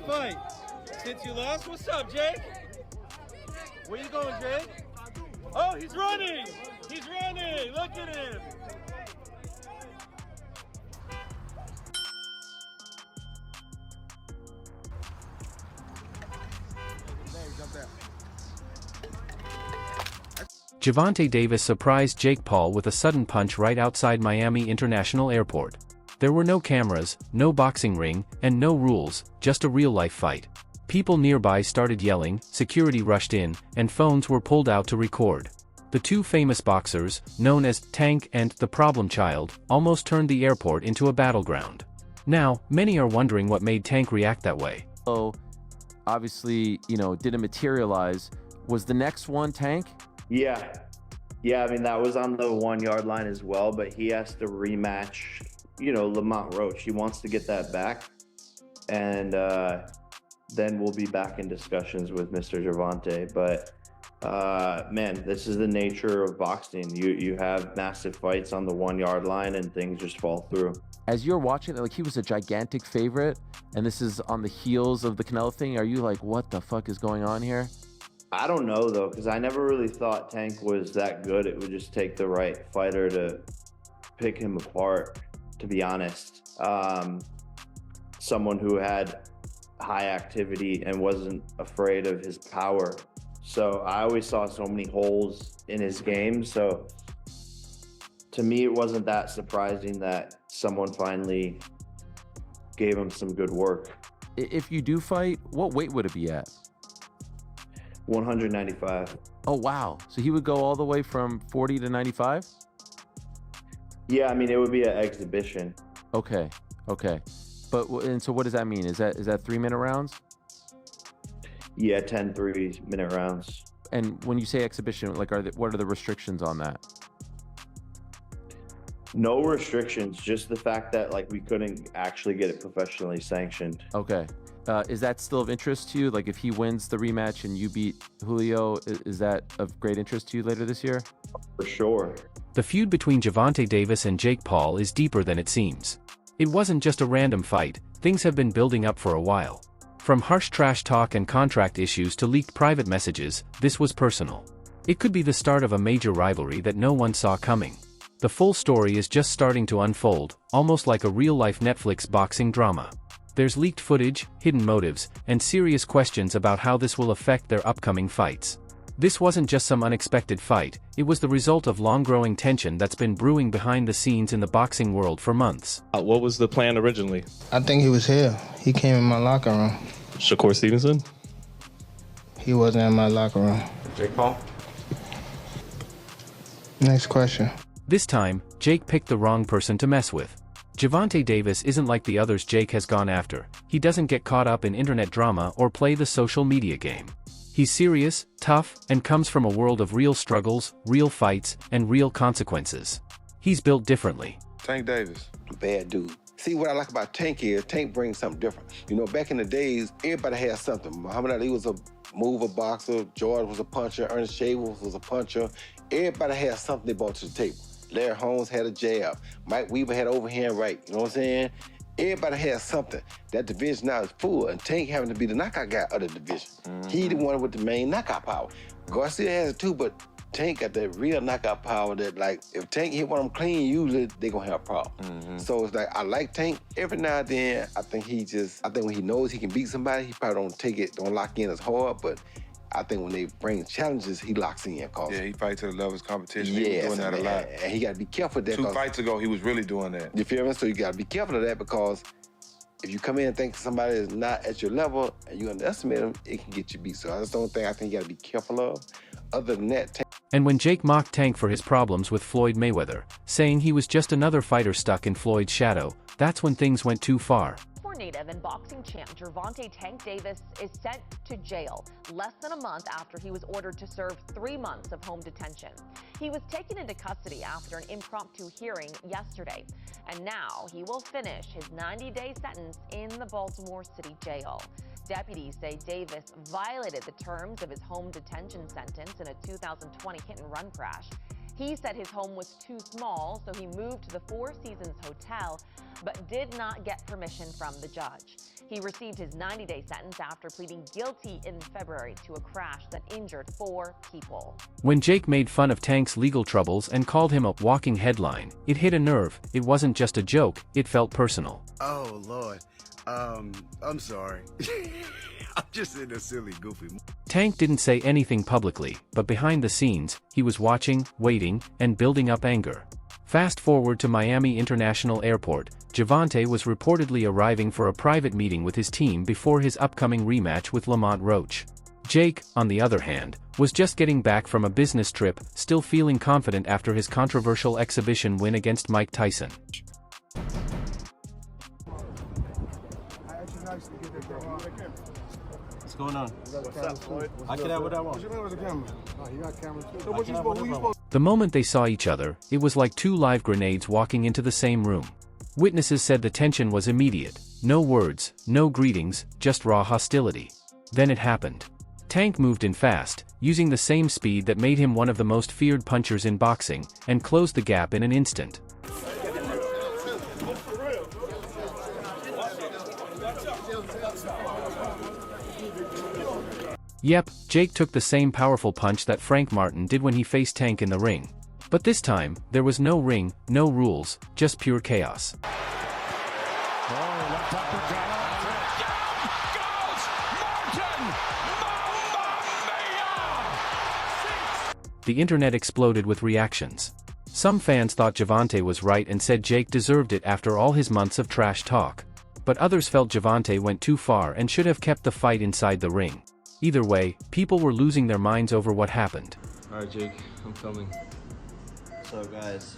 fight. Since you lost, what's up, Jake? Where you going, Jake? Oh, he's running! He's running! Look at him! Gervonta Davis surprised Jake Paul with a sudden punch right outside Miami International Airport. There were no cameras, no boxing ring, and no rules, just a real-life fight. People nearby started yelling, security rushed in, and phones were pulled out to record. The two famous boxers, known as Tank and the Problem Child, almost turned the airport into a battleground. Now, many are wondering what made Tank react that way. So, obviously, didn't materialize. Was the next one Tank? Yeah. I mean, that was on the 1 yard line as well, but he has to rematch, Lamont Roach. He wants to get that back. And then we'll be back in discussions with Mr. Gervonta. But, man, this is the nature of boxing. You have massive fights on the 1 yard line and things just fall through. As you're watching it, he was a gigantic favorite, and this is on the heels of the Canelo thing. Are you like, what the fuck is going on here? I don't know, though, because I never really thought Tank was that good. It would just take the right fighter to pick him apart, to be honest. Someone who had high activity and wasn't afraid of his power. So I always saw so many holes in his game. So to me, it wasn't that surprising that someone finally gave him some good work. If you do fight, what weight would it be at? 195. Oh, wow. So he would go all the way from 40 to 95? Yeah, I mean, it would be an exhibition. Okay. And so what does that mean? Is that 3-minute rounds? Yeah, 10 3-minute rounds. And when you say exhibition, what are the restrictions on that? No restrictions, just the fact that we couldn't actually get it professionally sanctioned. Okay. Is that still of interest to you? If he wins the rematch and you beat Julio, is that of great interest to you later this year? For sure. The feud between Gervonta Davis and Jake Paul is deeper than it seems. It wasn't just a random fight, things have been building up for a while. From harsh trash talk and contract issues to leaked private messages, this was personal. It could be the start of a major rivalry that no one saw coming. The full story is just starting to unfold, almost like a real-life Netflix boxing drama. There's leaked footage, hidden motives, and serious questions about how this will affect their upcoming fights. This wasn't just some unexpected fight, it was the result of long-growing tension that's been brewing behind the scenes in the boxing world for months. What was the plan originally? I think he was here. He came in my locker room. Shakur Stevenson? He wasn't in my locker room. Jake Paul? Next question. This time, Jake picked the wrong person to mess with. Gervonta Davis isn't like the others Jake has gone after. He doesn't get caught up in internet drama or play the social media game. He's serious, tough, and comes from a world of real struggles, real fights, and real consequences. He's built differently. Tank Davis. Bad dude. See, what I like about Tank is Tank brings something different. Back in the days, everybody had something. Muhammad Ali was a mover boxer, George was a puncher, Ernest Shavers was a puncher. Everybody had something they brought to the table. Larry Holmes had a jab. Mike Weaver had overhand right. You know what I'm saying? Everybody has something. That division now is full, and Tank having to be the knockout guy of the division. He the one with the main knockout power. Garcia has it too, but Tank got that real knockout power that, if Tank hit one of them clean, usually they gonna have a problem. So it's I like Tank. Every now and then, I think when he knows he can beat somebody, he probably don't lock in as hard, but I think when they bring challenges, he locks in. Yeah, he fights to the level of his competition. Yes, He was doing that a lot. and he got to be careful of that. 2 fights ago, he was really doing that. You feel me? So you got to be careful of that because if you come in and think somebody is not at your level and you underestimate them, it can get you beat. So that's the only thing I think you got to be careful of. Other than that, And when Jake mocked Tank for his problems with Floyd Mayweather, saying he was just another fighter stuck in Floyd's shadow, that's when things went too far. Native and boxing champ Gervonta Tank Davis is sent to jail less than a month after he was ordered to serve 3 months of home detention. He was taken into custody after an impromptu hearing yesterday, and now he will finish his 90-day sentence in the Baltimore City jail. Deputies say Davis violated the terms of his home detention sentence in a 2020 hit-and-run crash. He said his home was too small, so he moved to the Four Seasons Hotel, but did not get permission from the judge. He received his 90-day sentence after pleading guilty in February to a crash that injured 4 people. When Jake made fun of Tank's legal troubles and called him a walking headline, it hit a nerve. It wasn't just a joke, it felt personal. Oh, Lord. I'm sorry. I'm just in a silly, goofy mood. Tank didn't say anything publicly, but behind the scenes, he was watching, waiting, and building up anger. Fast forward to Miami International Airport, Gervonta was reportedly arriving for a private meeting with his team before his upcoming rematch with Lamont Roach. Jake, on the other hand, was just getting back from a business trip, still feeling confident after his controversial exhibition win against Mike Tyson. What's going on? What's up, Floyd? I can have what I want. The moment they saw each other, it was like 2 live grenades walking into the same room. Witnesses said the tension was immediate. No words, no greetings, just raw hostility. Then it happened. Tank moved in fast, using the same speed that made him one of the most feared punchers in boxing, and closed the gap in an instant. Yep, Jake took the same powerful punch that Frank Martin did when he faced Tank in the ring. But this time, there was no ring, no rules, just pure chaos. The internet exploded with reactions. Some fans thought Gervonta was right and said Jake deserved it after all his months of trash talk. But others felt Gervonta went too far and should have kept the fight inside the ring. Either way, people were losing their minds over what happened. Alright, Jake, I'm coming. So guys,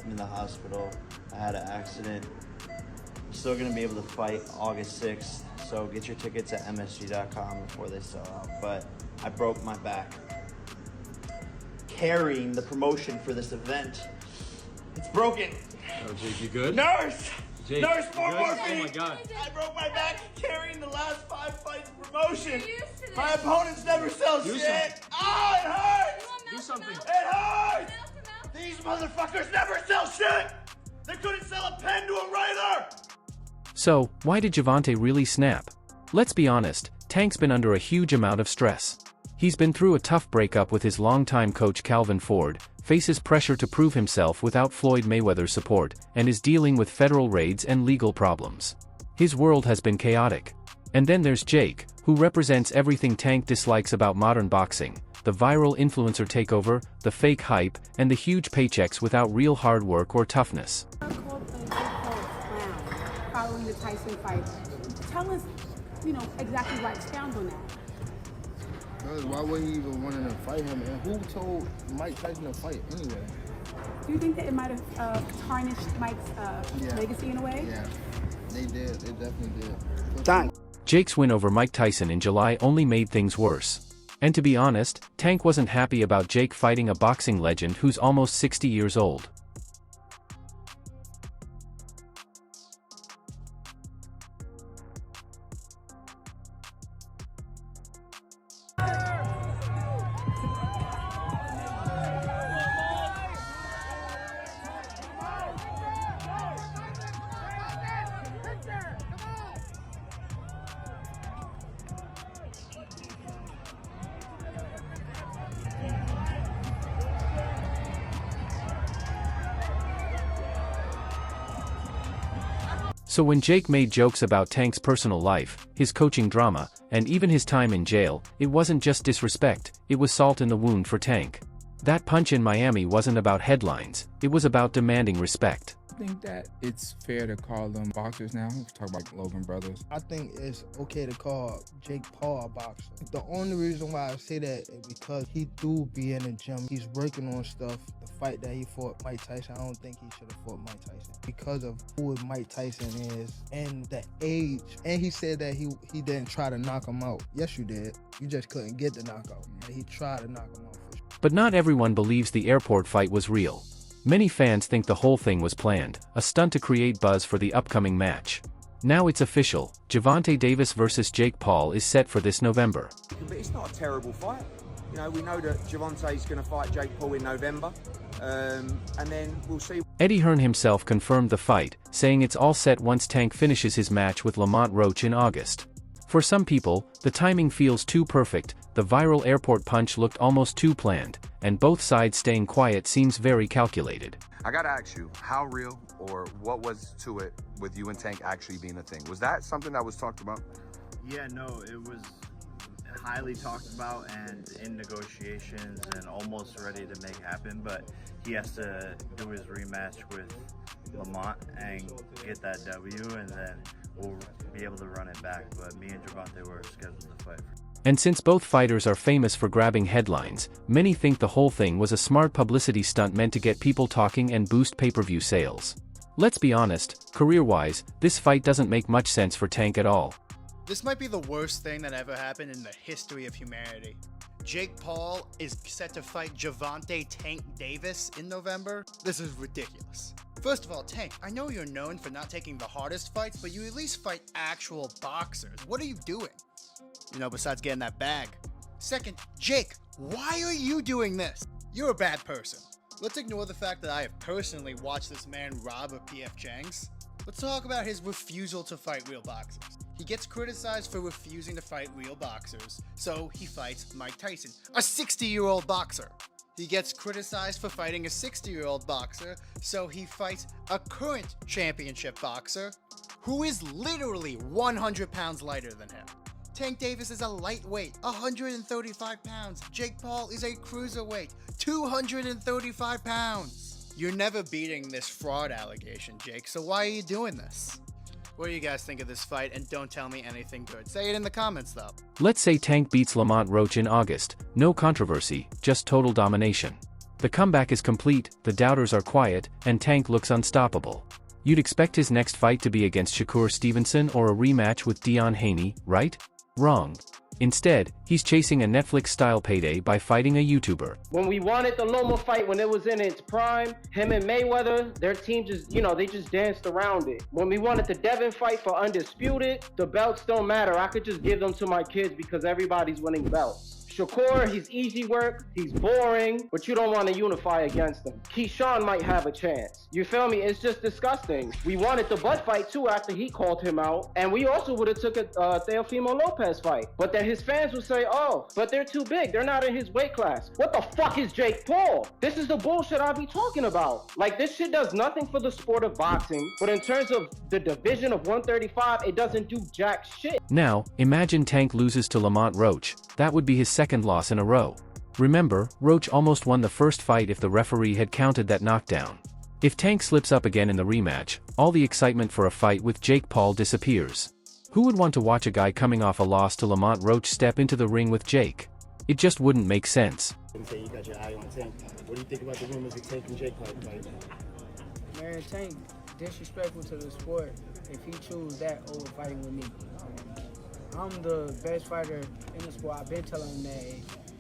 I'm in the hospital. I had an accident. I'm still gonna be able to fight August 6th, so get your tickets at msg.com before they sell out. But I broke my back carrying the promotion for this event. It's broken. Oh, Jake, you good? Nurse! Jake, Nurse, more good? morphine! Oh my God. I broke my back carrying the last 5 fights promotion. My opponents never sell shit. Oh, it hurts! Do something. It hurts! These motherfuckers never sell shit! They couldn't sell a pen to a writer! So, why did Gervonta really snap? Let's be honest, Tank's been under a huge amount of stress. He's been through a tough breakup with his longtime coach Calvin Ford, faces pressure to prove himself without Floyd Mayweather's support, and is dealing with federal raids and legal problems. His world has been chaotic. And then there's Jake, who represents everything Tank dislikes about modern boxing: the viral influencer takeover, the fake hype, and the huge paychecks without real hard work or toughness. Following the Tyson fight, tell us, exactly why expound on that. Because why would he even want to fight him? And who told Mike Tyson to fight anyway? Do you think that it might have tarnished Mike's legacy in a way? Yeah, they did. They definitely did. Jake's win over Mike Tyson in July only made things worse. And to be honest, Tank wasn't happy about Jake fighting a boxing legend who's almost 60 years old. So when Jake made jokes about Tank's personal life, his coaching drama, and even his time in jail, it wasn't just disrespect, it was salt in the wound for Tank. That punch in Miami wasn't about headlines, it was about demanding respect. I think that it's fair to call them boxers now. Let's talk about Logan Brothers. I think it's okay to call Jake Paul a boxer. The only reason why I say that is because he do be in the gym. He's working on stuff. The fight that he fought Mike Tyson, I don't think he should have fought Mike Tyson because of who Mike Tyson is and the age. And he said that he didn't try to knock him out. Yes, you did. You just couldn't get the knockout. And he tried to knock him out for sure. But not everyone believes the airport fight was real. Many fans think the whole thing was planned, a stunt to create buzz for the upcoming match. Now it's official, Gervonta Davis vs Jake Paul is set for this November. But it's not a terrible fight. You know, we know that Gervonta's going to fight Jake Paul in November, and then we'll see. Eddie Hearn himself confirmed the fight, saying it's all set once Tank finishes his match with Lamont Roach in August. For some people, the timing feels too perfect, the viral airport punch looked almost too planned, and both sides staying quiet seems very calculated. I gotta ask you, how real or what was to it with you and Tank actually being a thing? Was that something that was talked about? Yeah, no, it was highly talked about and in negotiations and almost ready to make happen, but he has to do his rematch with Lamont and get that W, and then we'll be able to run it back. But me and Gervonta were scheduled to fight. And since both fighters are famous for grabbing headlines, many think the whole thing was a smart publicity stunt meant to get people talking and boost pay-per-view sales. Let's be honest, career-wise, this fight doesn't make much sense for Tank at all. This might be the worst thing that ever happened in the history of humanity. Jake Paul is set to fight Gervonta Tank Davis in November. This is ridiculous. First of all, Tank, I know you're known for not taking the hardest fights, but you at least fight actual boxers. What are you doing? You know, besides getting that bag. Second, Jake, why are you doing this? You're a bad person. Let's ignore the fact that I have personally watched this man rob a PF Chang's. Let's talk about his refusal to fight real boxers. He gets criticized for refusing to fight real boxers, so he fights Mike Tyson, a 60-year-old boxer. He gets criticized for fighting a 60-year-old boxer, so he fights a current championship boxer who is literally 100 pounds lighter than him. Tank Davis is a lightweight, 135 pounds. Jake Paul is a cruiserweight, 235 pounds. You're never beating this fraud allegation, Jake, so why are you doing this? What do you guys think of this fight? And don't tell me anything good. Say it in the comments, though. Let's say Tank beats Lamont Roach in August. No controversy, just total domination. The comeback is complete, the doubters are quiet, and Tank looks unstoppable. You'd expect his next fight to be against Shakur Stevenson or a rematch with Dion Haney, right? Wrong. Instead, he's chasing a Netflix-style payday by fighting a YouTuber. When we wanted the Loma fight when it was in its prime, him and Mayweather, their team just, they just danced around it. When we wanted the Devin fight for Undisputed, the belts don't matter. I could just give them to my kids because everybody's winning belts. Shakur, he's easy work, he's boring, but you don't want to unify against him. Keyshawn might have a chance. You feel me? It's just disgusting. We wanted the Bud fight too after he called him out, and we also would have took a Teofimo Lopez fight. But then his fans would say, oh, but they're too big, they're not in his weight class. What the fuck is Jake Paul? This is the bullshit I be talking about. Like, this shit does nothing for the sport of boxing, but in terms of the division of 135, it doesn't do jack shit. Now, imagine Tank loses to Lamont Roach. That would be his second loss in a row. Remember, Roach almost won the first fight if the referee had counted that knockdown. If Tank slips up again in the rematch, all the excitement for a fight with Jake Paul disappears. Who would want to watch a guy coming off a loss to Lamont Roach step into the ring with Jake? It just wouldn't make sense. You got your eye on Tank. What do you think about the rumors of Tank and Jake fight? Man, Tank disrespectful to the sport if he choose that over fighting with me. I'm the best fighter in the sport. I've been telling him that.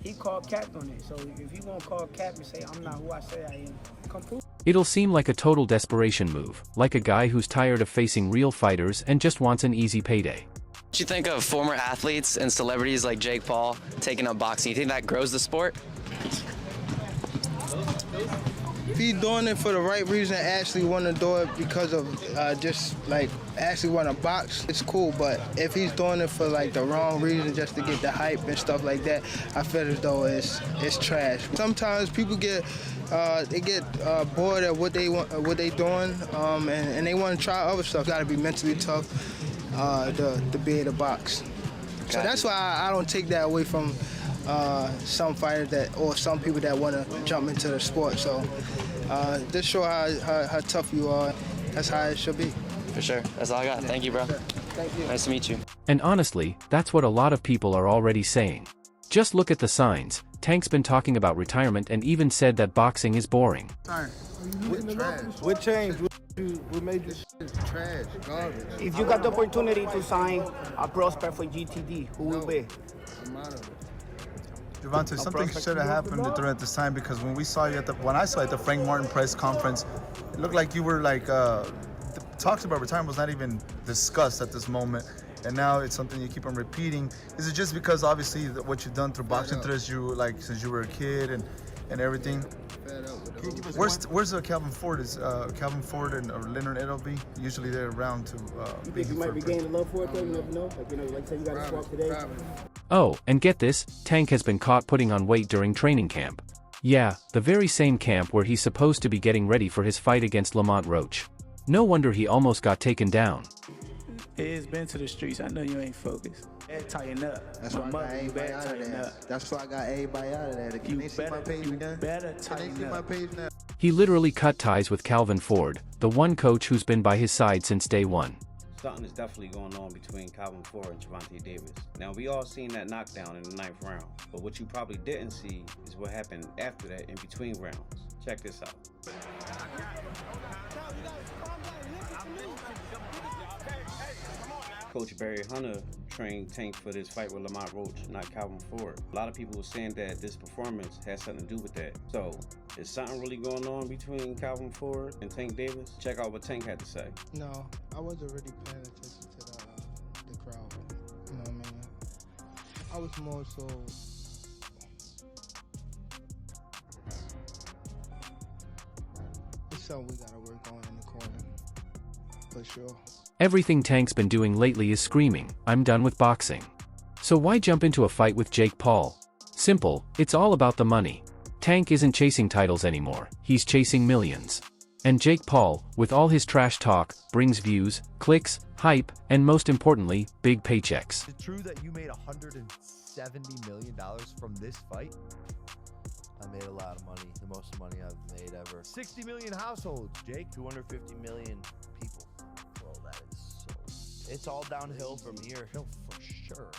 He called cap on it. So if he won't call cap and say I'm not who I say I am, come prove. It'll seem like a total desperation move, like a guy who's tired of facing real fighters and just wants an easy payday. What you think of former athletes and celebrities like Jake Paul taking up boxing? You think that grows the sport? If he's doing it for the right reason, actually want to do it because of just like actually want to box, it's cool. But if he's doing it for like the wrong reason, just to get the hype and stuff like that, I feel as though it's trash. Sometimes people get bored at what they doing, and they want to try other stuff. Got to be mentally tough to be able to box. So that's why I don't take that away from some fighters or some people that want to jump into the sport. So just show how tough you are. That's how it should be. For sure. That's all I got. Thank you, bro. Thank you. Nice to meet you. And honestly, that's what a lot of people are already saying. Just look at the signs. Tank's been talking about retirement and even said that boxing is boring. What changed? What made this shit trash, garbage? If you got the opportunity to sign a prospect for GTD, who will be? Gervonta, something should have happened during this time, because when I saw you at the Frank Martin press conference, it looked like you were like talks about retirement was not even discussed at this moment. and now it's something you keep on repeating. Is it just because obviously what you've done through boxing through you like since you were a kid and everything? Where's Calvin Ford? Is Calvin Ford and Leonard Edelby usually they're around to? You think you might be gaining love for it though? You never know. Like say you got to swap today. Oh, and get this, Tank has been caught putting on weight during training camp. Yeah, the very same camp where he's supposed to be getting ready for his fight against Lamont Roach. No wonder he almost got taken down. It's been to the streets. I know you ain't focused. Tighten up. That's why I got everybody out of there. That's why I got everybody out of there. Can they see my page again? Better tighten up. He literally cut ties with Calvin Ford, the one coach who's been by his side since day one. Something is definitely going on between Calvin Ford and Gervonta Davis. Now, we all seen that knockdown in the 9th round, but what you probably didn't see is what happened after that in between rounds. Check this out. Coach Barry Hunter trained Tank for this fight with Lamont Roach, not Calvin Ford. A lot of people were saying that this performance has something to do with that. So, is something really going on between Calvin Ford and Tank Davis? Check out what Tank had to say. No, I wasn't really paying attention to the crowd. You know what I mean? I was more so. It's something we gotta work on in the corner, for sure. Everything Tank's been doing lately is screaming, "I'm done with boxing." So why jump into a fight with Jake Paul? Simple, it's all about the money. Tank isn't chasing titles anymore, he's chasing millions. And Jake Paul, with all his trash talk, brings views, clicks, hype, and most importantly, big paychecks. Is it true that you made $170 million from this fight? I made a lot of money, the most money I've made ever. 60 million households, Jake. 250 million people. Bro, that is so... It's all downhill from here. No, for sure.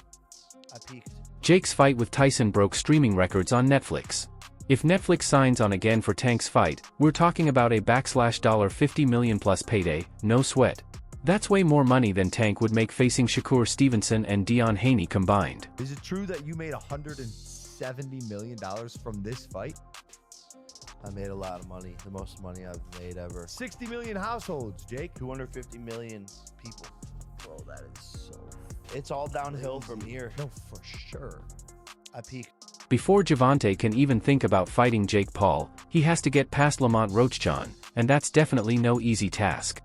I peaked. Jake's fight with Tyson broke streaming records on Netflix. If Netflix signs on again for Tank's fight, we're talking about a $50 million plus payday, no sweat. That's way more money than Tank would make facing Shakur Stevenson and Dion Haney combined. Is it true that you made $170 million from this fight? I made a lot of money, the most money I've made ever. 60 million households, Jake. 250 million people. Bro, that is so... It's all downhill from here. No, for sure. I peaked. Before Gervonta can even think about fighting Jake Paul, he has to get past Lamont Roach, and that's definitely no easy task.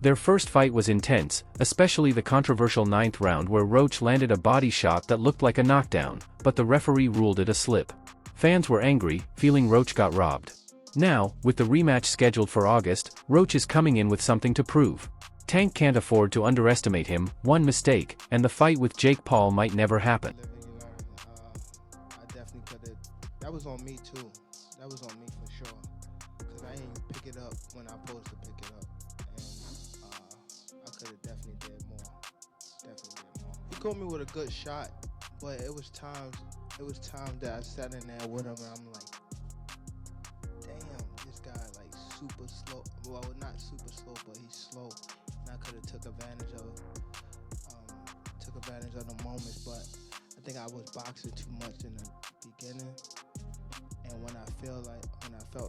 Their first fight was intense, especially the controversial 9th round where Roach landed a body shot that looked like a knockdown, but the referee ruled it a slip. Fans were angry, feeling Roach got robbed. Now, with the rematch scheduled for August, Roach is coming in with something to prove. Tank can't afford to underestimate him, one mistake, and the fight with Jake Paul might never happen. I definitely could have. That was on me too. That was on me for sure. Because I didn't pick it up when I supposed to pick it up. And I could have definitely did more. He caught me with a good shot, but it was times that I sat in there with him and I'm like, this guy like super slow. Well, not super slow, but he's slow. And I could have took advantage of the moments, but I think I was boxing too much in the beginning. And when I felt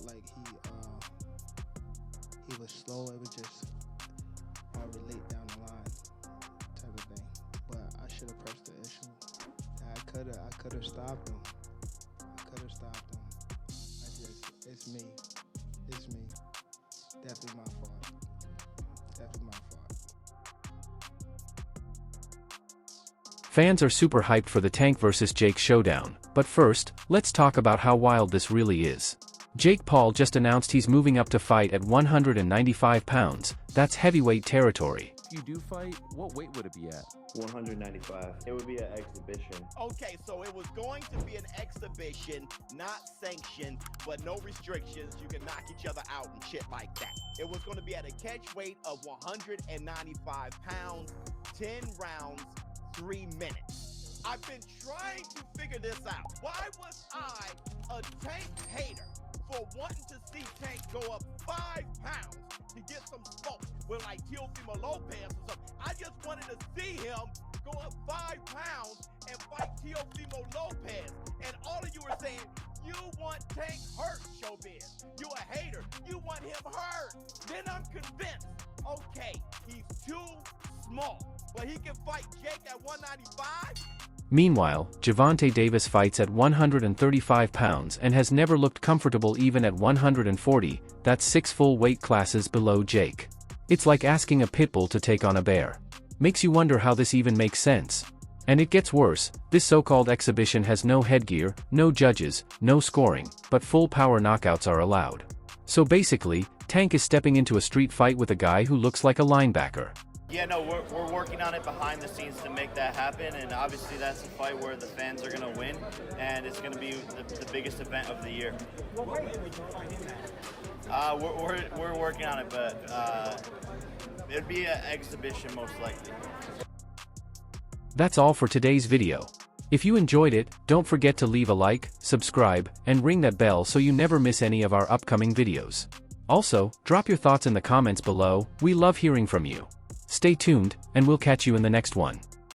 like he was slow, it was just hard to relate down the line type of thing. But I should have pressed the issue. I could have stopped him. It's me. Definitely my fault. Fans are super hyped for the Tank vs Jake showdown, but first, let's talk about how wild this really is. Jake Paul just announced he's moving up to fight at 195 pounds, that's heavyweight territory. If you do fight, what weight would it be at? 195. It would be an exhibition. Okay, so it was going to be an exhibition, not sanctioned, but no restrictions. You can knock each other out and shit like that. It was going to be at a catch weight of 195 pounds, 10 rounds, 3 minutes. I've been trying to figure this out. Why was I a Tank hater for wanting to see Tank go up 5 pounds to get some smoke with like Teofimo Lopez or something? I just wanted to see him go up 5 pounds and fight Teofimo Lopez. And all of you are saying, You want Tank hurt, Showbiz. You a hater. You want him hurt. Then I'm convinced, okay, he's too small, but he can fight Jake at 195? Meanwhile, Gervonta Davis fights at 135 pounds and has never looked comfortable even at 140, that's 6 full weight classes below Jake. It's like asking a pit bull to take on a bear. Makes you wonder how this even makes sense. And it gets worse, this so-called exhibition has no headgear, no judges, no scoring, but full power knockouts are allowed. So basically, Tank is stepping into a street fight with a guy who looks like a linebacker. Yeah, no, we're working on it behind the scenes to make that happen, and obviously that's a fight where the fans are going to win, and it's going to be the biggest event of the year. What weight would you find him at? We're working on it, but it'd be an exhibition most likely. That's all for today's video. If you enjoyed it, don't forget to leave a like, subscribe, and ring that bell so you never miss any of our upcoming videos. Also, drop your thoughts in the comments below, we love hearing from you. Stay tuned, and we'll catch you in the next one.